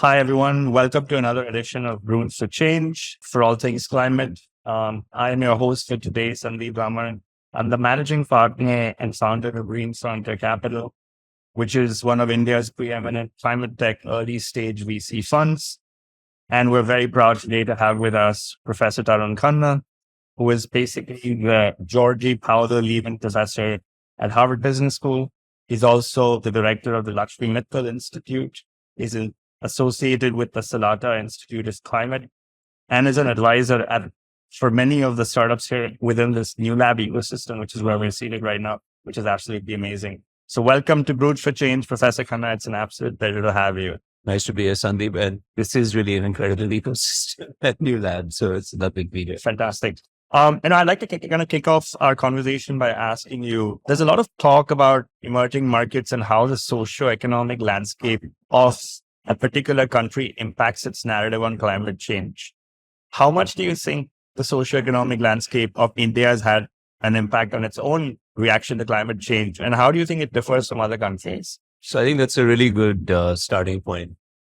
Hi, everyone. Welcome to another edition of Brewed for Change for all things climate. I am your host for today, Sandiip Bhammer. I'm the managing partner and founder of Green Frontier Capital, which is one of India's preeminent climate tech early stage VC funds. And we're very proud today to have with us Professor Tarun Khanna, who is basically the Jorge, Paulo Lemann professor at Harvard Business School. He's also the director of the Lakshmi Mittal Institute. He's associated with the Salata Institute of Climate and is an advisor for many of the startups here within this new lab ecosystem, which is where we're seated right now, which is absolutely amazing. So welcome to Brewed for Change, Professor Khanna. It's an absolute pleasure to have you. Nice to be here, Sandeep. And this is really an incredible ecosystem at New Lab. So it's a big video. Fantastic. And I'd like to kick off our conversation by asking you, there's a lot of talk about emerging markets and how the socioeconomic landscape of a particular country impacts its narrative on climate change. How much do you think the socioeconomic landscape of India has had an impact on its own reaction to climate change? And how do you think it differs from other countries? So I think that's a really good starting point,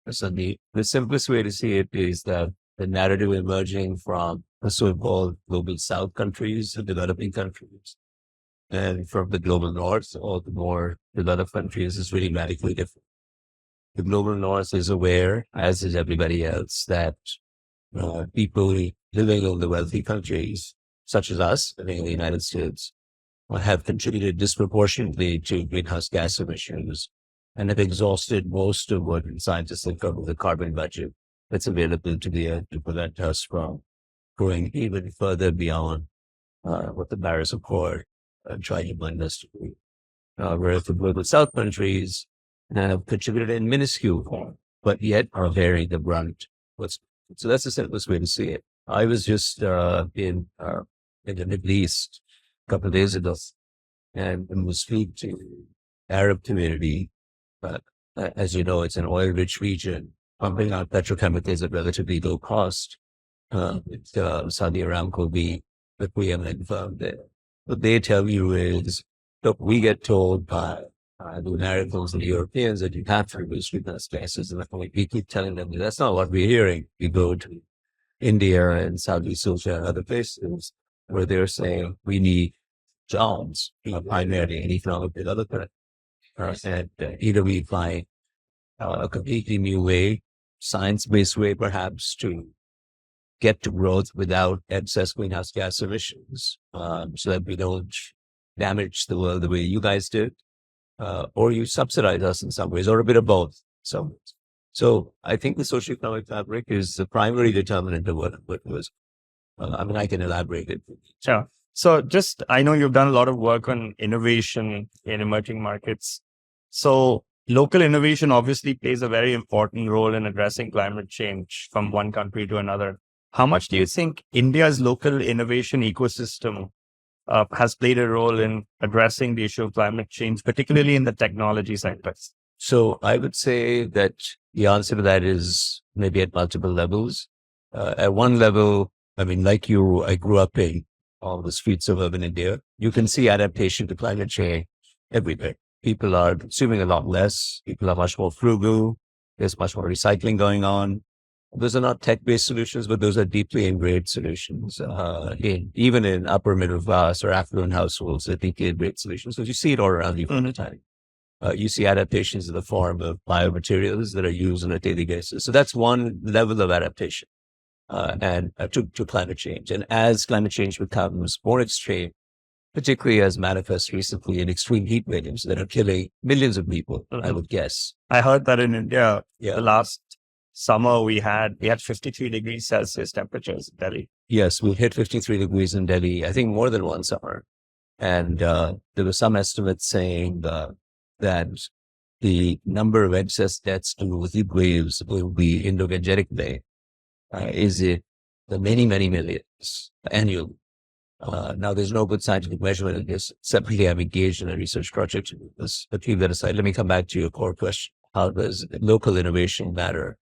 Sandeep. The simplest way to see it is that the narrative emerging from the so-called global South countries, the developing countries, and from the global North or the more developed countries is really radically different. The global North is aware, as is everybody else, that people living in the wealthy countries, such as us, living in the United States, have contributed disproportionately to greenhouse gas emissions and have exhausted most of what scientists think of as the carbon budget that's available to the earth to prevent us from going even further beyond what the Paris Accord tried to bind us to do. Whereas the global South countries have contributed in minuscule form, but yet are bearing the brunt. So that's the simplest way to see it. I was just in the Middle East a couple of days ago and was speaking to Arab community. But as you know, it's an oil-rich region, pumping out petrochemicals at relatively low cost. Saudi Aramco being the preeminent firm there. What they tell you is, look, we get told by the Americans and the Europeans that you have to reduce greenhouse gases, and we keep telling them that's not what we're hearing. We go to India and Southeast Asia and other places where they're saying we need jobs, primarily in economic development. And either we find a completely new way, science-based way perhaps, to get to growth without excess greenhouse gas emissions, so that we don't damage the world the way you guys did, or you subsidize us in some ways, or a bit of both. So I think the socioeconomic fabric is the primary determinant of what was. I can elaborate it. Sure. So I know you've done a lot of work on innovation in emerging markets. So local innovation obviously plays a very important role in addressing climate change from one country to another. How much do you think India's local innovation ecosystem has played a role in addressing the issue of climate change, particularly in the technology sectors? So I would say that the answer to that is maybe at multiple levels. At one level, like you, I grew up in all the streets of urban India. You can see adaptation to climate change everywhere. People are consuming a lot less. People are much more frugal. There's much more recycling going on. Those are not tech-based solutions, but those are deeply ingrained solutions. Even in upper middle class or affluent households, they're deeply ingrained solutions. So you see it all around you all the time. You see adaptations in the form of biomaterials that are used on a daily basis. So that's one level of adaptation to climate change. And as climate change becomes more extreme, particularly as manifest recently in extreme heat waves that are killing millions of people, I would guess. I heard that in India, the last summer we had 53 degrees Celsius temperatures in Delhi. Yes, we hit 53 degrees in Delhi, I think more than one summer. And there were some estimates saying that the number of excess deaths to heat waves will be in the Gangetic is it the many, many millions annually. Now, there's no good scientific measurement of this. Separately, I'm engaged in a research project. Let's leave that aside. Let me come back to your core question. How does local innovation matter?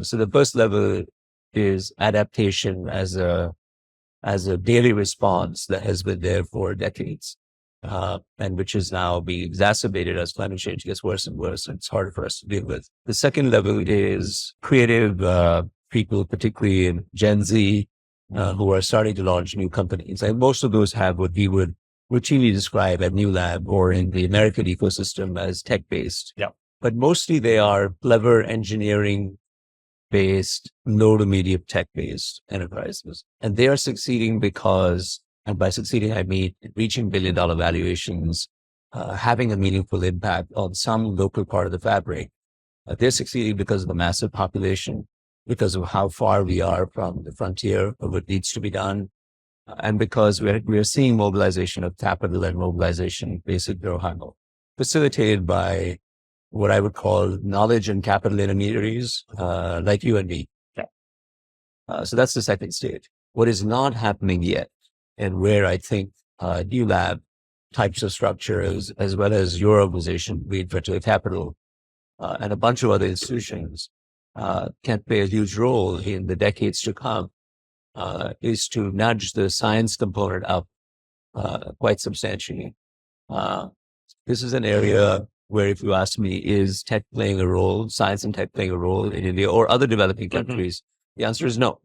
So the first level is adaptation as a daily response that has been there for decades. and which is now being exacerbated as climate change gets worse and worse, and it's harder for us to deal with. The second level is creative people, particularly in Gen Z, who are starting to launch new companies. And most of those have what we would routinely describe at New Lab or in the American ecosystem as tech-based. Yeah. But mostly they are clever engineering-based, low to medium tech-based enterprises. And they are succeeding because, and by succeeding, I mean reaching billion-dollar valuations, having a meaningful impact on some local part of the fabric. They're succeeding because of the massive population, because of how far we are from the frontier of what needs to be done, and because we're seeing mobilization of capital and mobilization, basic know-how, facilitated by what I would call knowledge and capital intermediaries, like you and me. Yeah. So that's the second stage. What is not happening yet, and where I think New Lab types of structures, as well as your organization, Brewed Venture Capital, and a bunch of other institutions, can play a huge role in the decades to come, is to nudge the science component up quite substantially. This is an area where, if you ask me, is tech playing a role, science and tech playing a role in India or other developing countries? The answer is no.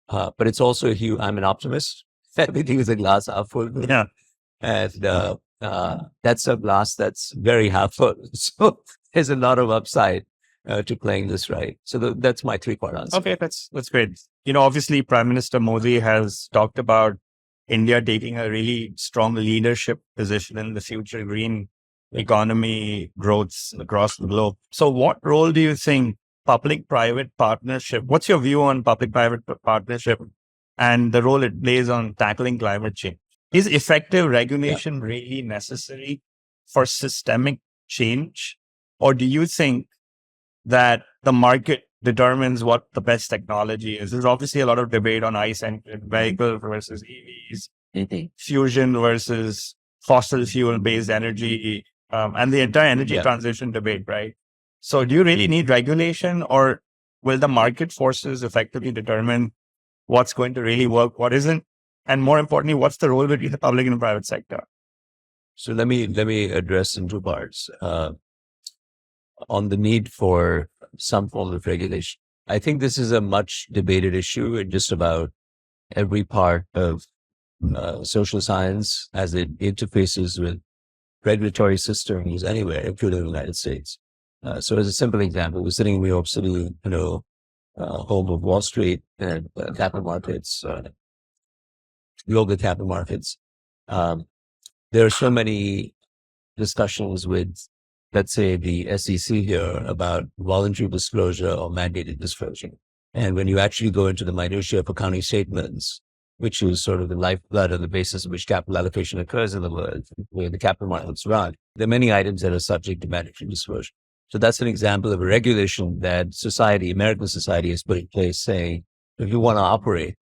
But it's also a huge, I'm an optimist. Everything is a glass half full. Yeah. And that's a glass that's very half full. So there's a lot of upside to playing this right. So that's my three-part answer. Okay, that's great. Obviously, Prime Minister Modi has talked about India taking a really strong leadership position in the future green economy growths across the globe. So what role do you think public-private partnership, what's your view on public-private partnership and the role it plays on tackling climate change? Is effective regulation really necessary for systemic change? Or do you think that the market determines what the best technology is? There's obviously a lot of debate on ICE-centric vehicles versus EVs, fusion versus fossil fuel-based energy, and the entire energy transition debate, right? So do you really need regulation, or will the market forces effectively determine what's going to really work, what isn't? And more importantly, what's the role between the public and the private sector? So let me address in two parts. On the need for some form of regulation. I think this is a much debated issue in just about every part of social science as it interfaces with regulatory systems anywhere, including the United States. So as a simple example, we're sitting in New York City, home of Wall Street and capital markets, global capital markets. There are so many discussions with, let's say, the SEC here about voluntary disclosure or mandated disclosure. And when you actually go into the minutiae of accounting statements, which is sort of the lifeblood on the basis of which capital allocation occurs in the world, where the capital markets run, there are many items that are subject to mandatory disclosure. So that's an example of a regulation that American society has put in place, saying, if you want to operate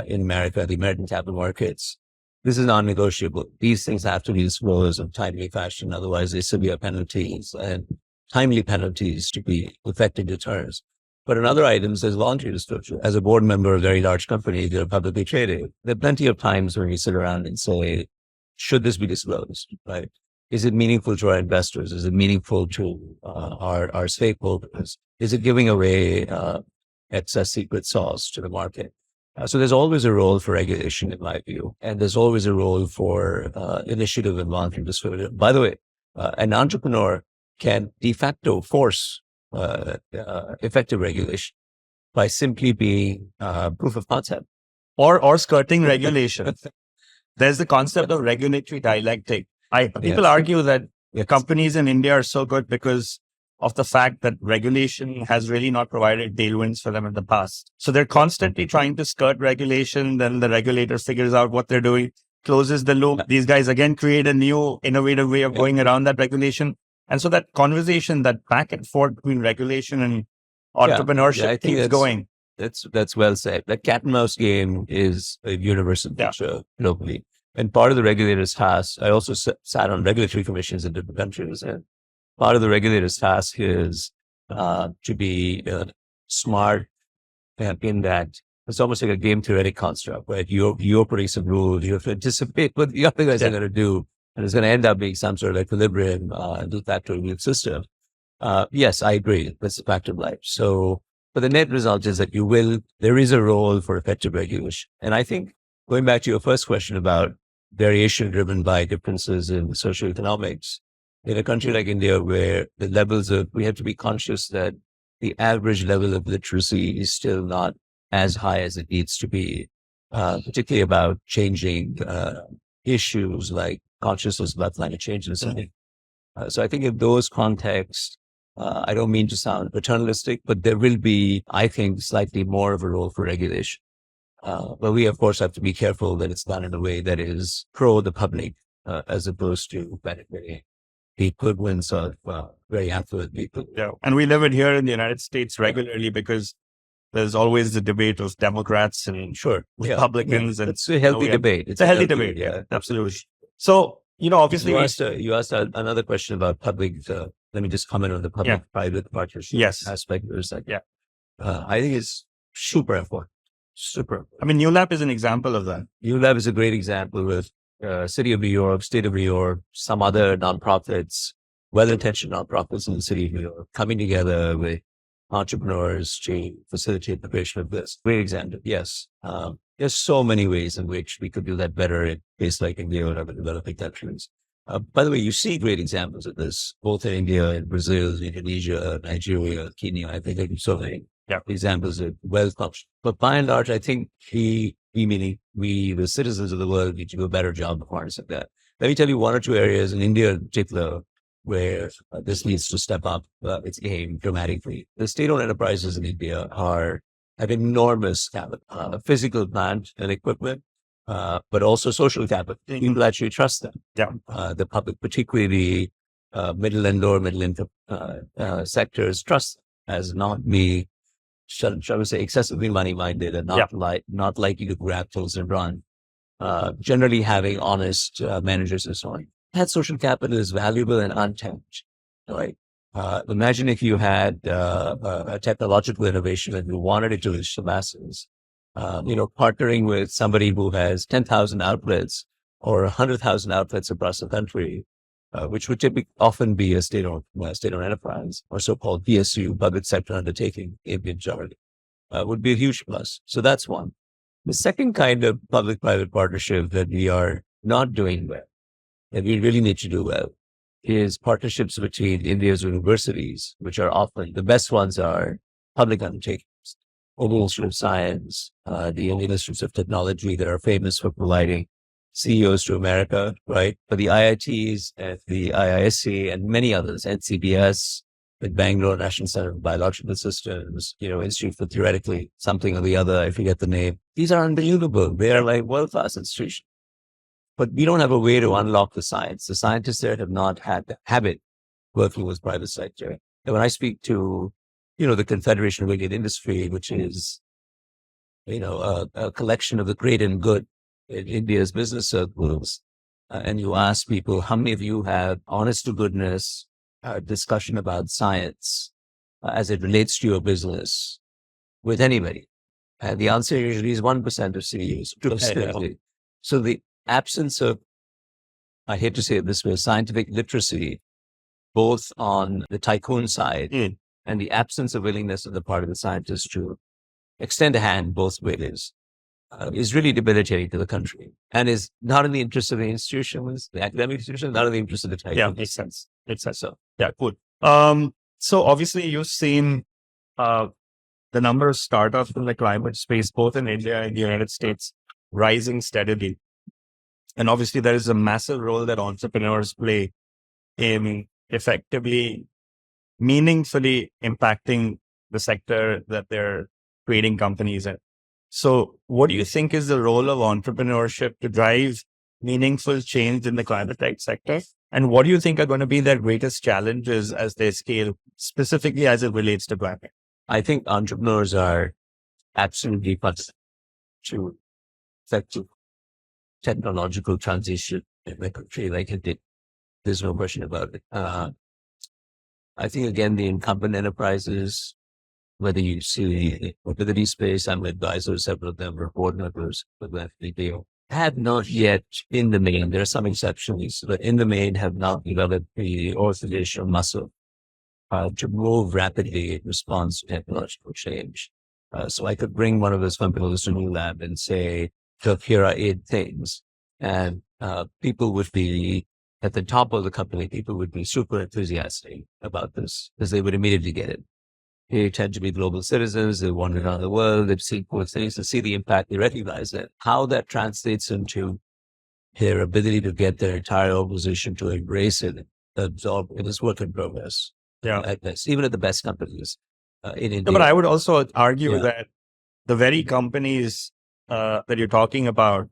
in America, the American capital markets, this is non-negotiable. These things have to be disclosed in timely fashion. Otherwise, there's severe penalties and timely penalties to be effective deterrents. But in other items, there's voluntary disclosure. As a board member of a very large company, they're publicly traded. There are plenty of times when you sit around and say, should this be disclosed, right? Is it meaningful to our investors? Is it meaningful to our stakeholders? Is it giving away excess secret sauce to the market? So there's always a role for regulation, in my view, and there's always a role for initiative and voluntary disclosure. By the way, an entrepreneur can de facto force effective regulation by simply being proof of concept. Or skirting regulation. There's the concept of regulatory dialectic. People argue that companies in India are so good because of the fact that regulation has really not provided tailwinds for them in the past. So they're constantly trying to skirt regulation. Then the regulator figures out what they're doing, closes the loop. These guys again create a new innovative way of going around that regulation. And so that conversation, that back and forth between regulation and entrepreneurship keeps going. That's well said. That cat and mouse game is a universal feature globally. And part of the regulator's task, I also sat on regulatory commissions in different countries, and part of the regulator's task is to be smart in that it's almost like a game theoretic construct, right? You're putting some rules, you have to anticipate what the other guys are going to do and it's going to end up being some sort of equilibrium, de facto system. Yes, I agree. That's a fact of life. So, but the net result is that there is a role for effective regulation. And I think going back to your first question about variation driven by differences in socioeconomics, in a country like India, where we have to be conscious that the average level of literacy is still not as high as it needs to be, particularly about changing issues like consciousness about climate change and so on. So I think in those contexts, I don't mean to sound paternalistic, but there will be, I think, slightly more of a role for regulation. But we, of course, have to be careful that it's done in a way that is pro the public, as opposed to benefiting the equivalents of very affluent people. Yeah. And we live it here in the United States regularly because there's always the debate of Democrats and Republicans. And it's a healthy debate. It's a healthy debate. Yeah, absolutely. So, obviously you asked another question about public. Let me just comment on the public-private partnership aspect for a second. Yeah. I think it's super important. Super important. I mean, ULAP is an example of that. ULAP is a great example with City of New York, State of New York, some other nonprofits, well-intentioned nonprofits in the City of New York coming together with entrepreneurs to facilitate the creation of this. Great example. Yes. There's so many ways in which we could do that better in places like India or other developing countries. By the way, you see great examples of this, both in India, in Brazil, Indonesia, Nigeria, Kenya. I think there are so many examples of well-functioned. But by and large, I think meaning we, the citizens of the world, need to do a better job of harnessing that. Let me tell you one or two areas in India in particular where this needs to step up its game dramatically. The state-owned enterprises in India have enormous capital, physical plant and equipment, but also social capital. People actually trust them. Yeah. The public, particularly middle and lower middle income sectors, trust them as not me, shall we say, excessively money-minded and not likely to grab tools and run. Generally having honest managers and so on. That social capital is valuable and untapped, right? Imagine if you had a technological innovation and you wanted it to reach the masses, partnering with somebody who has 10,000 outlets or 100,000 outlets across the country, which would typically often be a state-owned enterprise or so-called PSU, public sector undertaking in majority, would be a huge plus. So that's one. The second kind of public-private partnership that we are not doing well, and we really need to do well, is partnerships between India's universities, which are often the best ones are public undertakings. Indian Institute of Science, the Indian Institutes of Technology that are famous for providing CEOs to America, right? But the IITs and the IISc and many others, NCBS, with Bangalore National Center for Biological Systems, Institute for Theoretically something or the other, I forget the name. These are unbelievable. They are like world-class institutions. But we don't have a way to unlock the science. The scientists there have not had the habit working with private sector. And when I speak to, the Confederation of Indian Industry, which is, a collection of the great and good in India's business circles, and you ask people, how many of you have honest to goodness discussion about science as it relates to your business with anybody? And the answer usually is 1% of CEOs. So the absence of, I hate to say it this way, scientific literacy, both on the tycoon side and the absence of willingness on the part of the scientists to extend a hand both ways, is really debilitating to the country and is not in the interest of the institutions, the academic institutions, not in the interest of the tycoons. Yeah, makes sense. So, yeah, cool. So obviously you've seen the number of startups in the climate space, both in India and the United States, rising steadily. And obviously there is a massive role that entrepreneurs play in effectively, meaningfully impacting the sector that they're creating companies in. So what do you think is the role of entrepreneurship to drive meaningful change in the climate tech sector? And what do you think are going to be their greatest challenges as they scale, specifically as it relates to climate? I think entrepreneurs are absolutely part to effective technological transition in the country like it did. There's no question about it. I think, again, the incumbent enterprises, whether you see the mobility space, I'm an advisor, several of them are board members with that video, have not yet, in the main, there are some exceptions, but in the main have not developed the organizational muscle to move rapidly in response to technological change. So I could bring one of those companies to New Lab and say, look, here are 8 things. And people would be at the top of the company, people would be super enthusiastic about this because they would immediately get it. They tend to be global citizens. They wander around the world. They've seen cool things. They see the impact. They recognize it. How that translates into their ability to get their entire organization to embrace it, absorb it, is work in progress. Yeah. At best, even at the best companies in India. No, but I would also argue Yeah. that the very companies that you're talking about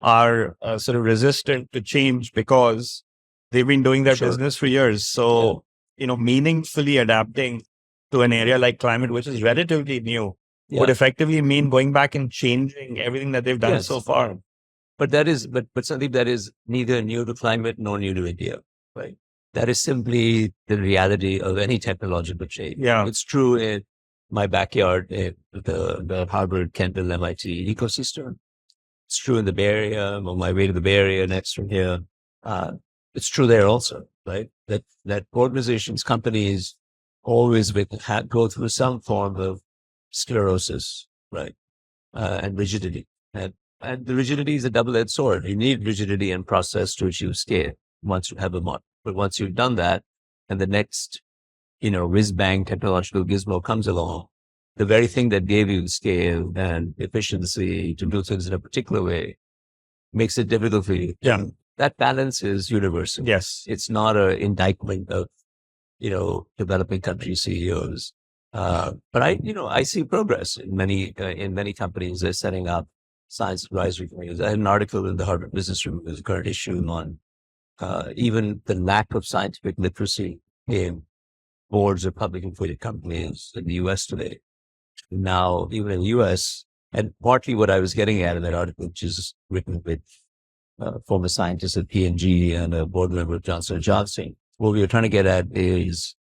are sort of resistant to change because they've been doing their Sure. business for years. So, meaningfully adapting to an area like climate, which is relatively new, would effectively mean going back and changing everything that they've done Yes. so far. But that is, but Sandeep, that is neither new to climate nor new to India, right? That is simply the reality of any technological change. Yeah. It's true in my backyard, the Harvard, Kendall, MIT ecosystem. It's true in the Bay Area, on my way to the Bay Area next from here. It's true there also, right? That organizations, companies always go through some form of sclerosis, right? And rigidity. And the rigidity is a double-edged sword. You need rigidity and process to achieve scale once you have a model. But once you've done that, and the next, whiz-bang technological gizmo comes along, the very thing that gave you scale and efficiency to do things in a particular way makes it difficult for you. Yeah. That balance is universal. Yes. It's not an indictment of, developing country CEOs. But I see progress in many companies. They're setting up science advisory committees. I had an article in the Harvard Business Review, there's a current issue on even the lack of scientific literacy in boards of publicly traded companies in the US today. Now, even in the US, and partly what I was getting at in that article, which is written with former scientists at P&G and a board member of Johnson & Johnson, what we were trying to get at is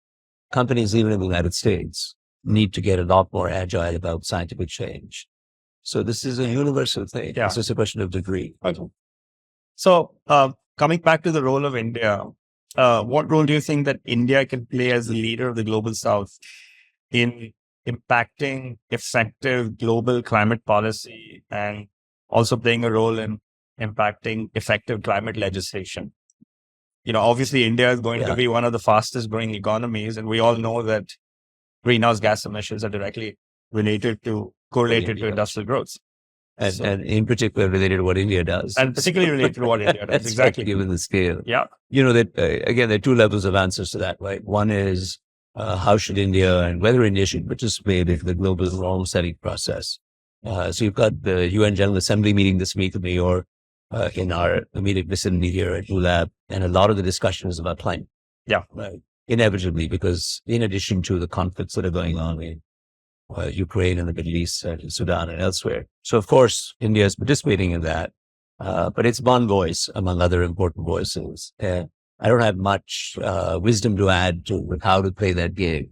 companies, even in the United States, need to get a lot more agile about scientific change. So this is a universal thing. Yeah. It's just a question of degree. Okay. So coming back to the role of India, what role do you think that India can play as the leader of the global South in impacting effective global climate policy and also playing a role in impacting effective climate legislation? Obviously India is going to be one of the fastest growing economies, and we all know that greenhouse gas emissions are directly correlated to industrial growth. And in particular related to what India does. And particularly related to what India does. Exactly. Given the scale. Yeah. Again, there are 2 levels of answers to that, right? One is how should India and whether India should participate in the global norm setting process. So you've got the UN General Assembly meeting this week in New York, in our immediate vicinity here at ULAB, and a lot of the discussion is about climate. Yeah. Right. Inevitably, because in addition to the conflicts that are going on in Ukraine and the Middle East, and Sudan and elsewhere. So of course, India is participating in that, but it's one voice among other important voices. I don't have much wisdom to add to how to play that game.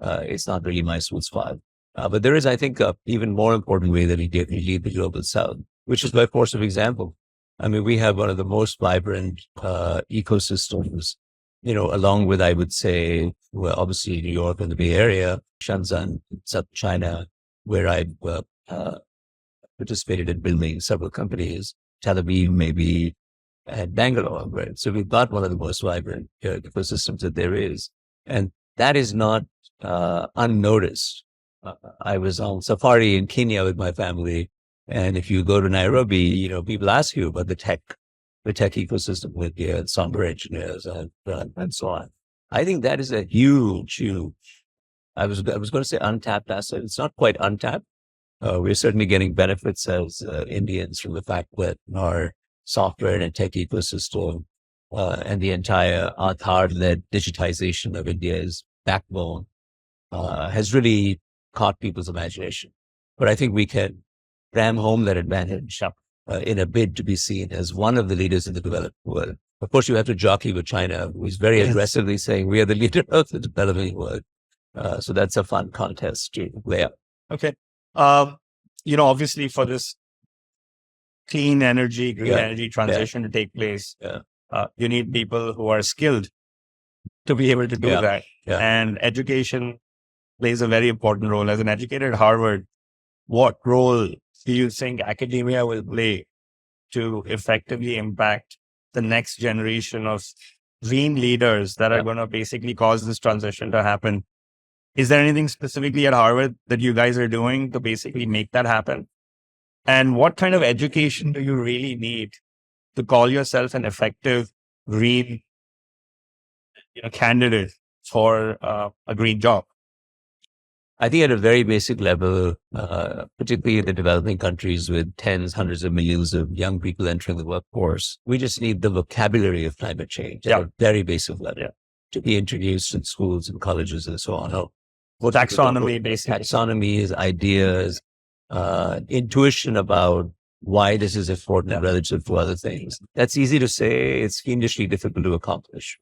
It's not really my sweet spot. But there is, I think, an even more important way that India can lead the global South, which is by force of example. I mean, we have one of the most vibrant ecosystems, along with, I would say, well, obviously New York and the Bay Area, Shenzhen, South China, where I participated in building several companies, Tel Aviv, maybe, and Bangalore, right? So we've got one of the most vibrant ecosystems that there is. And that is not unnoticed. I was on safari in Kenya with my family. And if you go to Nairobi, people ask you about the tech ecosystem with software engineers and so on. I think that is a huge, I was going to say untapped asset. It's not quite untapped. We're certainly getting benefits as Indians from the fact that our software and tech ecosystem and the entire Aadhaar-led digitization of India's backbone has really caught people's imagination. But I think we can ram home that advantage in a bid to be seen as one of the leaders in the developed world. Of course, you have to jockey with China, who is very aggressively saying we are the leader of the developing world. So that's a fun contest to play out. Okay. Obviously for this clean energy, green Yeah. energy transition to take place, Yeah. you need people who are skilled to be able to do Yeah. that. Yeah. And education plays a very important role. As an educator at Harvard, what role do you think academia will play to effectively impact the next generation of green leaders that are Yeah. going to basically cause this transition to happen? Is there anything specifically at Harvard that you guys are doing to basically make that happen? And what kind of education do you really need to call yourself an effective green, candidate for a green job? I think at a very basic level, particularly in the developing countries with tens, hundreds of millions of young people entering the workforce, we just need the vocabulary of climate change at a very basic level to be introduced in schools and colleges and so on. Taxonomy, basically. Taxonomies, ideas, intuition about why this is important relative to other things. That's easy to say. It's fiendishly difficult to accomplish.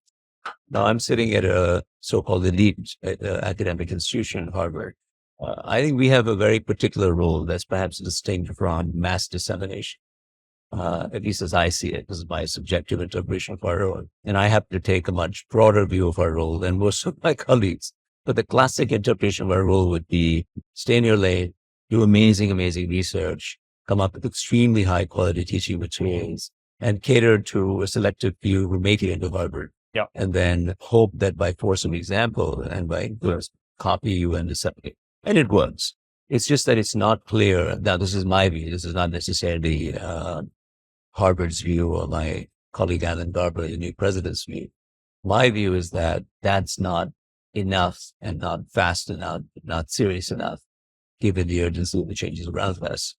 Now, I'm sitting at a so-called elite academic institution, Harvard. I think we have a very particular role that's perhaps distinct from mass dissemination, at least as I see it. This is my subjective interpretation of our role. And I have to take a much broader view of our role than most of my colleagues. But the classic interpretation of our role would be stay in your lane, do amazing, amazing research, come up with extremely high quality teaching materials, and cater to a selective few who make it into Harvard. Yeah. And then hope that by force of example and by influence, copy you and disseminate. And it works. It's just that it's not clear. Now, this is my view. This is not necessarily Harvard's view or my colleague Alan Garber, the new president's view. My view is that that's not enough and not fast enough, not serious enough, given the urgency of the changes around us.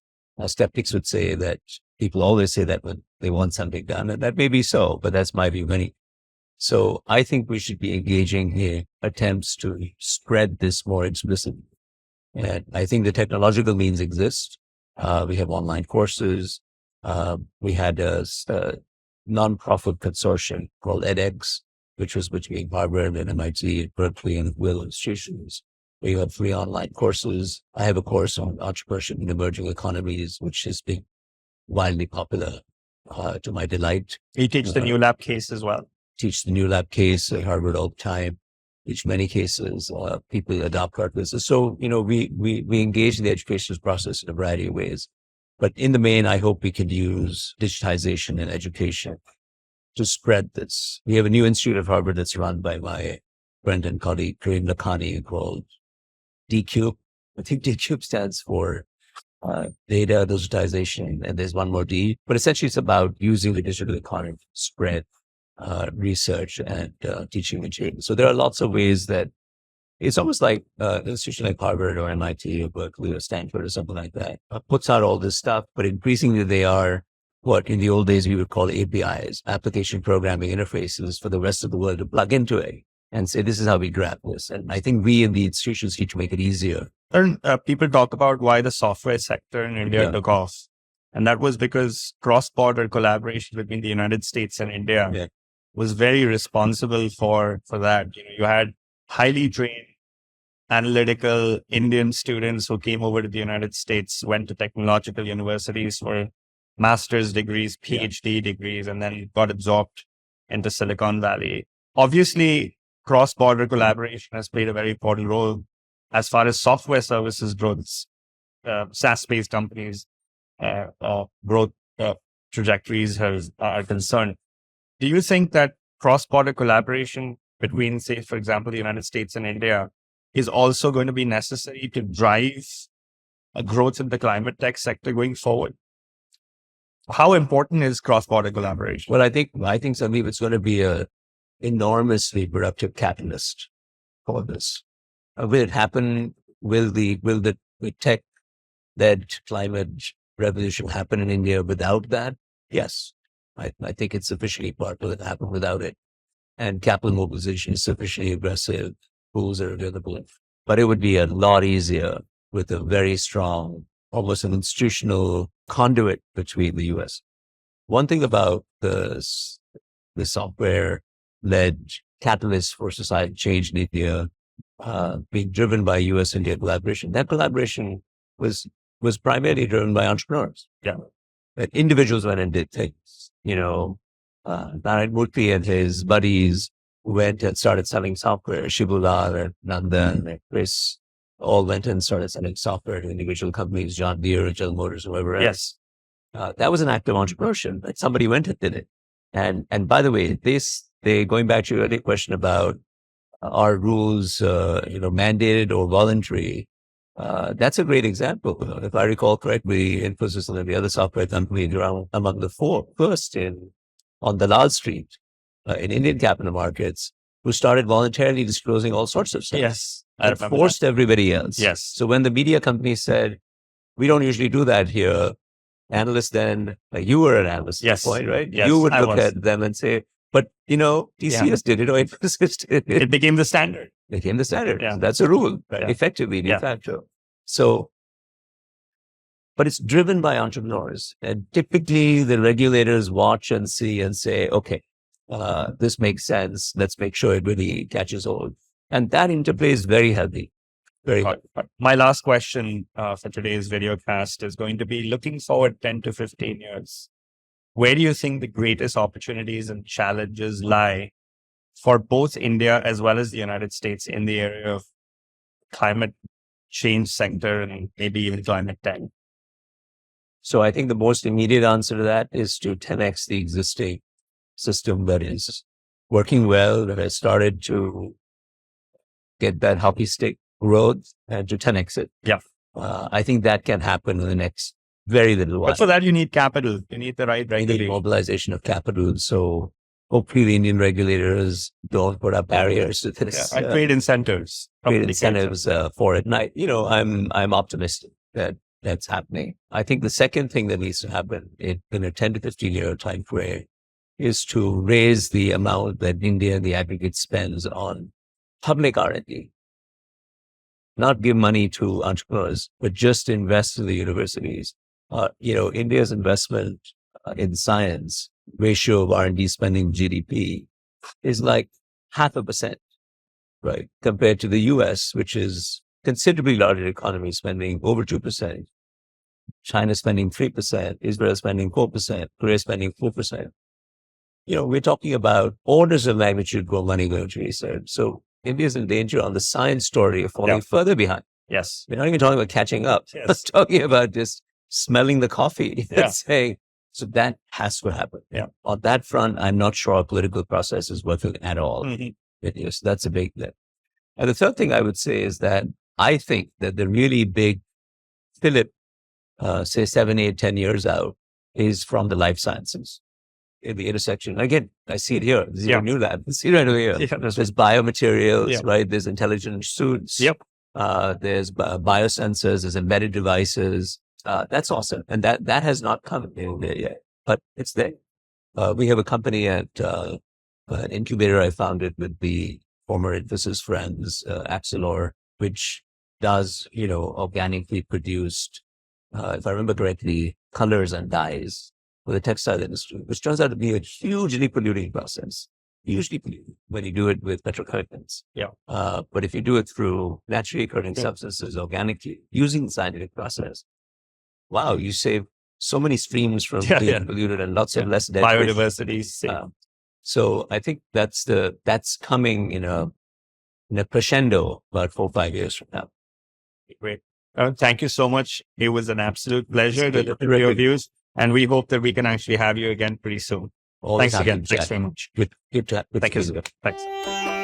Skeptics would say that people always say that when they want something done, and that may be so, but that's my view. So I think we should be engaging in attempts to spread this more explicitly. And I think the technological means exist. We have online courses. We had a non-profit consortium called edX, which was between Harvard and MIT, Berkeley, and Will institutions. We have free online courses. I have a course on entrepreneurship in emerging economies, which has been wildly popular, to my delight. You teach the New Lab case as well. Teach the New Lab case at Harvard all the time. Teach many cases. People adopt our business. So, we engage in the education process in a variety of ways. But in the main, I hope we can use digitization and education to spread this. We have a new institute at Harvard that's run by my friend and colleague, Tarun Khanna, called DCube. I think DCube stands for data, digitization, and there's one more D. But essentially, it's about using the digital economy to spread research and teaching materials. So there are lots of ways that it's almost like an institution like Harvard or MIT or Berkeley or Stanford or something like that puts out all this stuff, but increasingly they are what in the old days we would call APIs, application programming interfaces for the rest of the world to plug into it and say, this is how we grab this. And I think we in the institutions need to make it easier. And people talk about why the software sector in India took off. And that was because cross-border collaboration between the United States and India was very responsible for that. You had highly trained analytical Indian students who came over to the United States, went to technological universities for master's degrees, PhD degrees, and then got absorbed into Silicon Valley. Obviously, cross-border collaboration has played a very important role as far as software services growth, SaaS-based companies, growth trajectories are concerned. Do you think that cross-border collaboration between, say, for example, the United States and India is also going to be necessary to drive a growth in the climate tech sector going forward? How important is cross-border collaboration? Well, I think Sandeep, it's going to be a enormously productive catalyst for this. Will it happen? Will the tech-led climate revolution happen in India without that? Yes. I think it's sufficiently powerful to happen without it. And capital mobilization is sufficiently aggressive. Tools are available. But it would be a lot easier with a very strong, almost an institutional conduit between the US. One thing about the software-led catalyst for society change in India being driven by US-India collaboration, that collaboration was primarily driven by entrepreneurs. Yeah. that individuals went and did things. Narayan Murthy and his buddies went and started selling software. Shibulal and Nandan and Chris all went and started selling software to individual companies, John Deere, General Motors, whoever else. That was an act of entrepreneurship. Like somebody went and did it. And by the way, going back to your earlier question about are rules, mandated or voluntary? That's a great example. If I recall correctly, Infosys and the other software companies were among the first on Dalal Street in Indian capital markets who started voluntarily disclosing all sorts of stuff. Yes. And forced everybody else. Yes. So when the media companies said, we don't usually do that here, analysts then, like you were an analyst at that point, right? Yes, you would look at them and say, but TCS did it or Infosys did it. It became the standard. It became the standard. Yeah. That's a rule, effectively, de facto. So, but it's driven by entrepreneurs. And typically the regulators watch and see and say, okay, this makes sense. Let's make sure it really catches hold. And that interplay is very healthy. Very healthy. My last question for today's video cast is going to be looking forward 10 to 15 years. Where do you think the greatest opportunities and challenges lie for both India as well as the United States in the area of climate change sector and maybe even climate tech? So I think the most immediate answer to that is to 10x the existing system that is working well, that has started to get that hockey stick growth and to 10x it. Yeah. I think that can happen in the next very little while. But for that, you need capital. You need the right regulation. You need mobilization of capital. So hopefully the Indian regulators don't put up barriers to this. And trade incentives. Trade incentives for it. And I'm optimistic that that's happening. I think the second thing that needs to happen in a 10 to 15 year time frame is to raise the amount that India and the aggregate spends on public R&D. Not give money to entrepreneurs, but just invest in the universities. India's investment in science ratio of R&D spending GDP is like 0.5%, right? Compared to the US, which is considerably larger economy spending over 2%. China spending 3%, Israel spending 4%, Korea spending 4%. We're talking about orders of magnitude more money going to research. So India's in danger on the science story of falling further behind. Yes. We're not even talking about catching up. Yes. We're talking about just smelling the coffee and saying, so that has to happen. Yeah. On that front, I'm not sure our political process is working at all. Mm-hmm. So that's a big thing. And the third thing I would say is that I think that the really big fillip, say 7, 8, 10 years out, is from the life sciences. In the intersection. Again, I see it here. Zero new lab. I see it right over here. Yeah, there's biomaterials, right? There's intelligent suits. Yep. There's biosensors, there's embedded devices. That's awesome. And that has not come in there yet, but it's there. We have a company at an incubator I founded with the former Infosys friends, Axelor, which does, organically produced, if I remember correctly, colors and dyes for the textile industry, which turns out to be a hugely polluting process. Hugely polluting when you do it with petrochemicals. Yeah. But if you do it through naturally occurring substances organically, using the scientific process, wow, you save so many streams from being polluted and lots of less dead biodiversity. So I think that's coming in a crescendo about 4 or 5 years from now. Great. Thank you so much. It was an absolute pleasure to hear your views. And we hope that we can actually have you again pretty soon. Thanks again. Thanks very much. Good to have you. Thank you. Thanks.